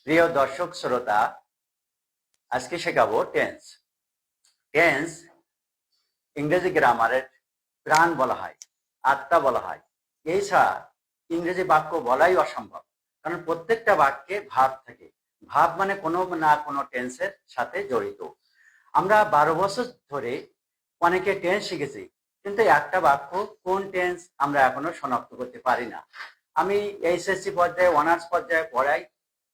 প্রিয় দর্শক শ্রোতা, আজকে শেখাবো টেন্স। টেন্স ইংরেজি গ্রামারের প্রাণ বলা হয়, আত্মা বলা হয়। এই ছাড়া ইংরেজি বাক্য বলাই অসম্ভব, কারণ প্রত্যেকটা বাক্যে ভাব থাকে। ভাব মানে কোনো না কোনো টেন্সের সাথে জড়িত। আমরা 12 বছর ধরে অনেকে টেন্স শিখেছি, কিন্তু একটা বাক্য কোন টেন্স আমরা এখনো শনাক্ত করতে পারি না। আমি এইচএসসি পর্যায়ে, অনার্স পর্যায়ে পড়াই,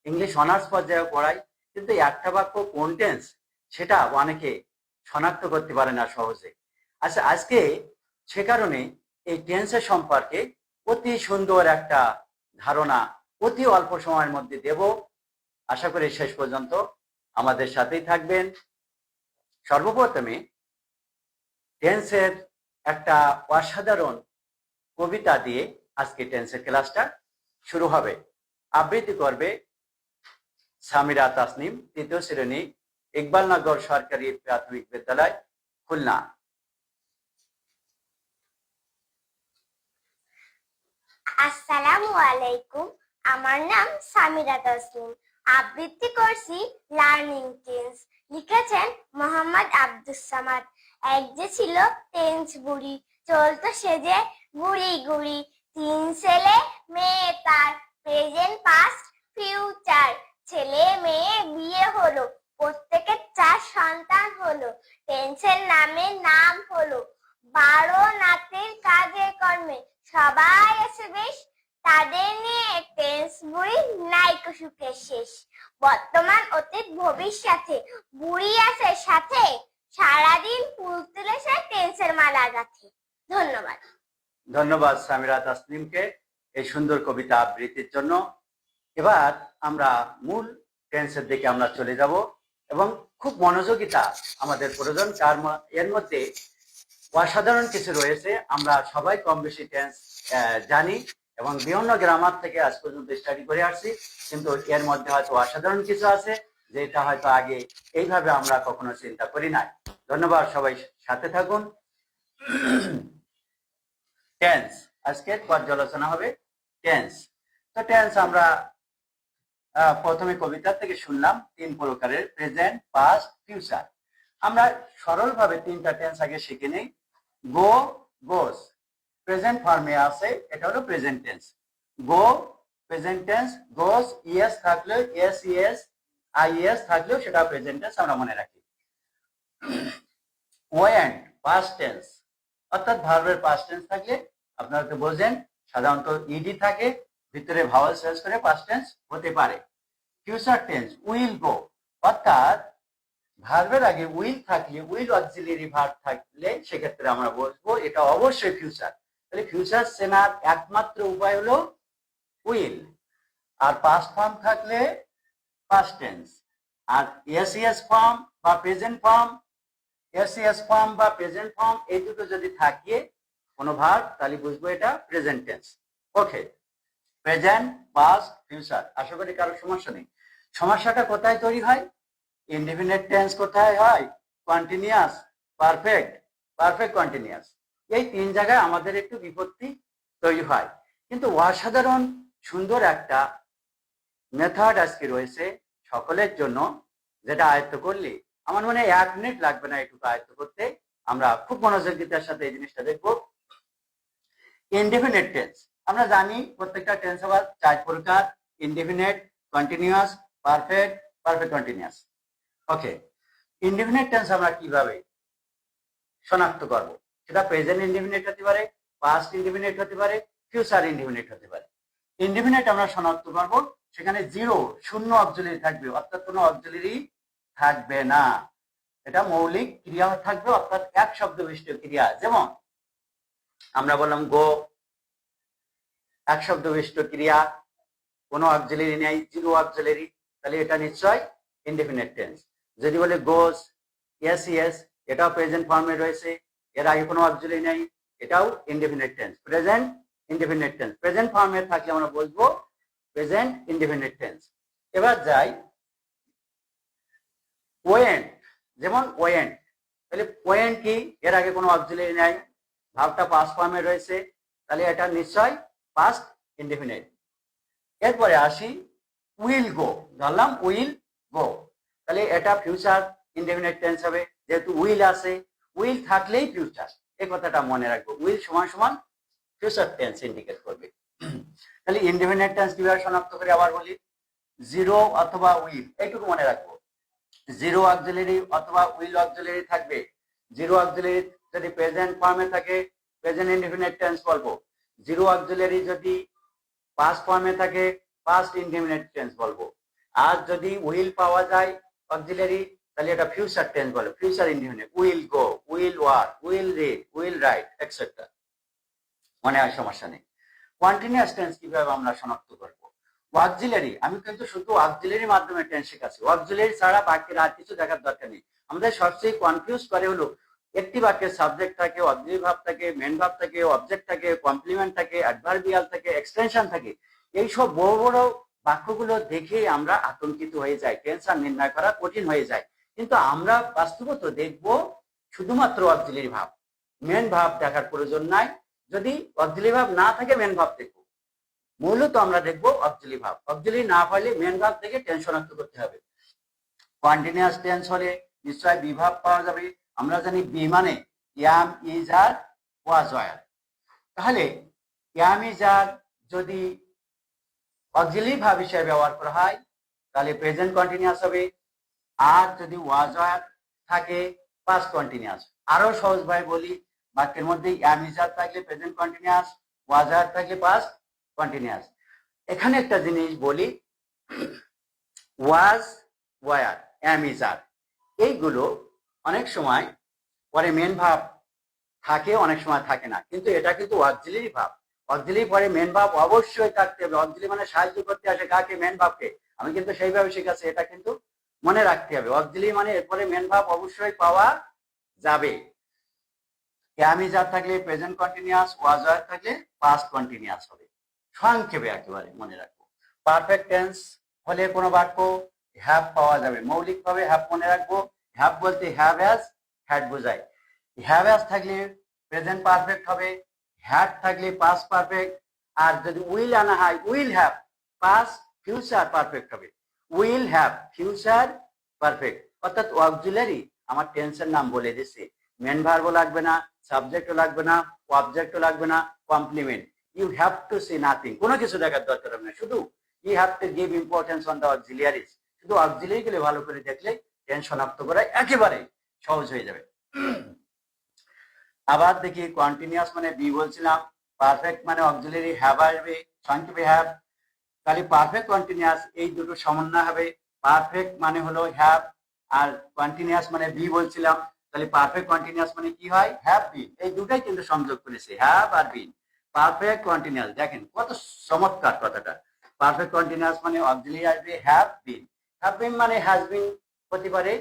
ইংলিশ অনার্স পর্যায়ে পড়াই, কিন্তু একটা বাক্য কোন টেন্স সেটা অনেকে শনাক্ত করতে পারে না সহজে। আচ্ছা, আজকে সে কারণে এই টেন্সের সম্পর্কে অতি সুন্দর একটা ধারণা অতি অল্প সময়ের মধ্যে দেব। আশা করি শেষ পর্যন্ত আমাদের সাথেই থাকবেন। সর্বপ্রথমে টেন্সের একটা অসাধারণ কবিতা দিয়ে আজকে টেন্সের ক্লাসটা শুরু হবে। আবৃত্তি করবে সামিরা তাসনিম, 3য় শ্রেণী, ইকবালনগর সরকারি প্রাথমিক বিদ্যালয়, খুলনা। আসসালামু আলাইকুম, আমার নাম সামিরা তাসনিম। আবৃত্তি করছি লার্নিং টেন্স। লিখেছেন মোহাম্মদ আব্দুস সামাদ। এক যে ছিল টেন্স বুড়ি, চলতো সেজে গুড়ি গুড়ি। 3 ছেলে মেয়ে তার, প্রেজেন্ট পাস্ট ফিউচার। ছেলে মেয়ে বিয়ে হলো, প্রত্যেকের 4 সন্তান হলো। টেন্সের নামে নাম হলো 12 নাতের কাজে কর্মে সবাই আছে বেশ। তাদের নিয়ে টেন্স বুড়ি নাইকো সুখের শেষ। বর্তমান অতীত ভবিষ্যতে বুড়ি আছে সাথে, সারাদিন ফুল তুলে সে টেন্সের মালা গাঁথে। ধন্যবাদ। ধন্যবাদ সামিরা তাসনিমকে এই সুন্দর কবিতা আবৃত্তির জন্য। এবার আমরা মূল টেন্সের দিকে আমরা চলে যাব এবং খুব মনোযোগিতা আমাদের প্রয়োজন। এর মধ্যে অসাধারণ কিছু রয়েছে। আমরা সবাই কম বেশি টেন্স জানি এবং বিভিন্ন গ্রামার থেকে আজ পর্যন্ত স্টাডি করে আসছি, কিন্তু এর মধ্যে হয়তো অসাধারণ কিছু আছে যেটা হয়তো আগে এইভাবে আমরা কখনো চিন্তা করি নাই। ধন্যবাদ, সবাই সাথে থাকুন। টেন্স আজকের পর্যালোচনা হবে টেন্স। তো টেন্স আমরা প্রথমে কবিতা থেকে শুনলাম 3 প্রকারের, প্রেজেন্ট, পাস্ট, ফিউচার। আমরা সরলভাবে 3টা টেন্স আগে শিখে নেই। গো, গোস প্রেজেন্ট ফর্মে আছে, এটা হলো present tense. Go present tense, goes ES থাকলে এস ইএস আইএস থাকলেও সেটা প্রেজেন্ট টেন্স, আমরা মনে রাখি। ওয়েন্ট পাস্ট টেন্স, অর্থাৎ ভার্বের পাস্ট টেন্স থাকলে আপনারা তো বোঝেন সাধারণত ইডি থাকে, ভিতরে ভাওয়াল চেঞ্জ করে পাস্ট টেন্স হতে পারে। ফিউচার টেন্স উইল গো, অর্থাৎ ভার্বের আগে উইল থাকলে, উইল অক্সিলারি ভার্ব থাকলে সেক্ষেত্রে আমরা বলবো এটা অবশ্যই ফিউচার। তাহলে ফিউচার চেনার একমাত্র উপায় হলো উইল। আর পাস্ট ফর্ম থাকলে পাস্ট টেন্স, আর এসইএস ফর্ম বা প্রেজেন্ট ফর্ম, এসইএস ফর্ম বা প্রেজেন্ট ফর্ম এই দুটো যদি থাকে কোনো ভার্ব, তাহলে বুঝবো এটা প্রেজেন্ট টেন্স। ওকে, প্রেজেন্ট, পাস্ট, ফিউচার। আশা করি কারো সমস্যা নেই। সমস্যাটা কোথায় তৈরি হয়? ইনডিফিনিট টেন্স কোথায় হয়? Continuous, perfect, perfect continuous. এই 3 জায়গায় আমাদের একটু বিপত্তি তৈরি হয়। কিন্তু অসাধারণ সুন্দর একটা মেথড আজকে রয়েছে সকলের জন্য, যেটা আয়ত্ত করলে আমার মনে হয় 1 মিনিট লাগবে না এটুকু আয়ত্ত করতে। আমরা খুব মনোযোগিতার সাথে এই জিনিসটা দেখবো। ইনডিফিনিট টেন্স আমরা জানি প্রত্যেকটা টেন্স আবার 4 প্রকার: indefinite, continuous, perfect, perfect continuous. Okay, indefinite tense আমরা কিভাবে শনাক্ত করব? সেটা প্রেজেন্ট ইনডিফিনিট হতে পারে, পাস্ট ইনডিফিনিট হতে পারে, ফিউচার ইনডিফিনিট হতে পারে। ইনডিফিনিট আমরা শনাক্ত করব সেখানে জিরো, শূন্য অক্সিলারি থাকবে, অর্থাৎ কোনো অক্সিলারি থাকবে না। এটা মৌলিক ক্রিয়া থাকবে, অর্থাৎ এক শব্দ বিশিষ্ট ক্রিয়া। যেমন আমরা বললাম গো, এক শব্দ বিশিষ্ট ক্রিয়া, কোনো অক্সিলারি নেই, জিরো অক্সিলারি, তাহলে এটা নিশ্চয় ইনডিফিনিট টেন্স। যদি বলে গোস, ইয়েস ইয়েস, এটাও প্রেজেন্ট ফর্মে রয়েছে, এর আগে কোনো অক্সিলারি নেই, এটাও indefinite tense, present indefinite tense. Present ফর্মে থাকলে আমরা বলবো প্রেজেন্ট ইনডিফিনিট টেন্স। এবার যাই ওয়েন্ট। যেমন ওয়েন্ট, তাহলে ওয়েন্ট কি? এর আগে কোনো অক্সিলারি নাই, ভার্বটা পাস্ট ফর্মে রয়েছে, তাহলে এটা নিশ্চয় পাস্ট ইনডিফিনিট। এরপরে আসি উইল গো। ধরলাম উইল গো, তাহলে এটা ফিউচার ইনডেফিনিট টেন্স হবে, যেহেতু উইল আছে, উইল থাকলেই ফিউচার, এই কথাটা মনে রাখবো। উইল সমান সমান ফিউচার টেন্স ইন্ডিকেট করবে। তাহলে ইনডেফিনিট টেন্স কিভাবে শনাক্ত করে আবার বলি, জিরো অথবা উইল, এইটুকু মনে রাখবো। জিরো অক্সিলারি অথবা উইল অক্সিলারি থাকবে। জিরো অক্সিলারি যদি প্রেজেন্ট ফর্মে থাকে প্রেজেন্ট ইনডেফিনিট টেন্স বলবো, জিরো অক্সিলারি যদি পাস্ট ফর্মে থাকে পাস্ট ইনডেফিনিট টেন্স বলবো। আর যদি উইল পাওয়া যায় অক্সিলারি, তাহলে এটা ফিউচার টেন্স বলে, future indefinite. Will go, will work, will read, will write, etcetera. মনে হয় সমস্যা নেই। কন্টিনিউয়াস টেন্স কিভাবে আমরা শনাক্ত করব? অক্সিলারি, আমি কিন্তু শুধু অক্সিলারির মাধ্যমে টেন্স শেখাচ্ছি, অক্সিলারি ছাড়া বাক্যের আর কিছু দেখার দরকার নেই। আমাদের সবচেয়ে কনফিউজ করে হলো একটি বাক্যের সাবজেক্ট থাকে, অক্সিলারি ভার্ব থাকে, মেন ভার্ব থাকে, অবজেক্ট থাকে, কমপ্লিমেন্ট থাকে, অ্যাডভার্বিয়াল থাকে, এক্সটেনশন থাকে। এইসব বড় বড় বাক্যগুলো দেখে আমরা আতঙ্কিত হয়ে যাই, টেন্স নির্ণয় করা কঠিন হয়ে যায়। কিন্তু আমরা বাস্তবত দেখব শুধুমাত্র অক্সিলারি ভার্ব, মেন ভার্ব দেখার প্রয়োজন নাই। যদি অক্সিলারি ভার্ব না থাকে মেন ভার্ব দেখবো, মূলত আমরা দেখবো অক্সিলারি ভার্ব। অক্সিলারি না পাইলে মেন ভার্ব থেকে টেন্স শনাক্ত করতে হবে। কন্টিনিউয়াস টেন্স হলে নিশ্চয় বি ভার্ব পাওয়া যাবে। আমরা জানি বি মানে ইয়াম, ইজ, আর ওয়াজ, ওয়ার। তাহলে ইয়াম, ইজ, আর যদি অক্সিলারি ভার্ব হিসেবে ব্যবহার করা হয় তাহলে প্রেজেন্ট কন্টিনিউয়াস হবে। আর যদি ওয়াজ, ওয়ার থাকে পাস্ট কন্টিনিউয়াস। আরো সহজ ভাবে বলি, বাক্যের মধ্যে ইয়াম, ইজ, আর থাকলে প্রেজেন্ট কন্টিনিউয়াস, ওয়াজ, ওয়ার থাকলে পাস্ট কন্টিনিউয়াস। এখানে একটা জিনিস বলি, ওয়াজ, ওয়ার, অ্যাম, ইজ, আর এইগুলো অনেক সময় পরে মেন ভার্ব থাকে, অনেক সময় থাকে না, কিন্তু এটা কিন্তু অক্সিলারি ভার্ব। অক্সিলারি পরে মেন ভার্ব অবশ্যই থাকতে হবে। অক্সিলারি মানে সাহায্য করতে আসে কাকে? মেন ভার্বকে। আমি কিন্তু সেইভাবে শিখাচ্ছি, এটা কিন্তু মনে রাখতে হবে। অক্সিলারি মানে এরপরে মেন ভার্ব অবশ্যই পাওয়া যাবে। অ্যাম, ইজ, আর থাকলে প্রেজেন্ট কন্টিনিউয়াস, ওয়াজ, ওয়ার থাকলে পাস্ট কন্টিনিউয়াস হবে। সংক্ষেপে একেবারে মনে রাখবো। পারফেক্ট টেন্স হলে কোনো বাক্য হ্যাভ পাওয়া যাবে, মৌলিকভাবে হ্যাভ মনে রাখবো। হ্যাভ বলতে হ্যাভ হ্যাজ, হ্যাড বোঝায়। হ্যাভ হ্যাজ থাকলে প্রেজেন্ট পারফেক্ট হবে, হ্যাড থাকলে পাস্ট পারফেক্ট। আর যদি উইল আনা হয় will have, past future perfect হবে। উইল হ্যাভ ফিউচার পারফেক্ট, অর্থাৎ অক্সিলারি আমার টেন্সের নাম বলে দিচ্ছে। মেন ভার্বও লাগবে না, সাবজেক্টও লাগবে না, অবজেক্টও লাগবে না, complement. You have to see nothing, কোনো কিছু দেখার দরকার হবে না, শুধু you have to give importance on the auxiliaries. শুধু অক্সিলিয়ারি গুলো ভালো করে দেখলে টেন্স শনাক্ত করা একেবারে সহজ হয়ে যাবে। আবার দেখি, কন্টিনিউয়াস মানে বি বলছিলাম, পারফেক্ট মানে অক্সিলিয়ারি হ্যাভ আসবে, সংক্ষেপে হ্যাভ। তাহলে পারফেক্ট কন্টিনিউয়াস এই দুটো সমন্বয় হবে। পারফেক্ট মানে হলো হ্যাভ, আর কন্টিনিউয়াস মানে বি বলছিলাম। তাহলে পারফেক্ট কন্টিনিউয়াস মানে কি হয়? Have been. এই দুটাই কিন্তু সংযোগ করেছে, হ্যাভ আর বিন। পারফেক্ট কন্টিনিউয়াস, দেখেন কত চমৎকার কথাটা। পারফেক্ট কন্টিনিউয়াস মানে অক্সিলিয়ারি আসবে হ্যাভ বিন। হ্যাভ বিন মানে হ্যাজ বিন হতে পারে,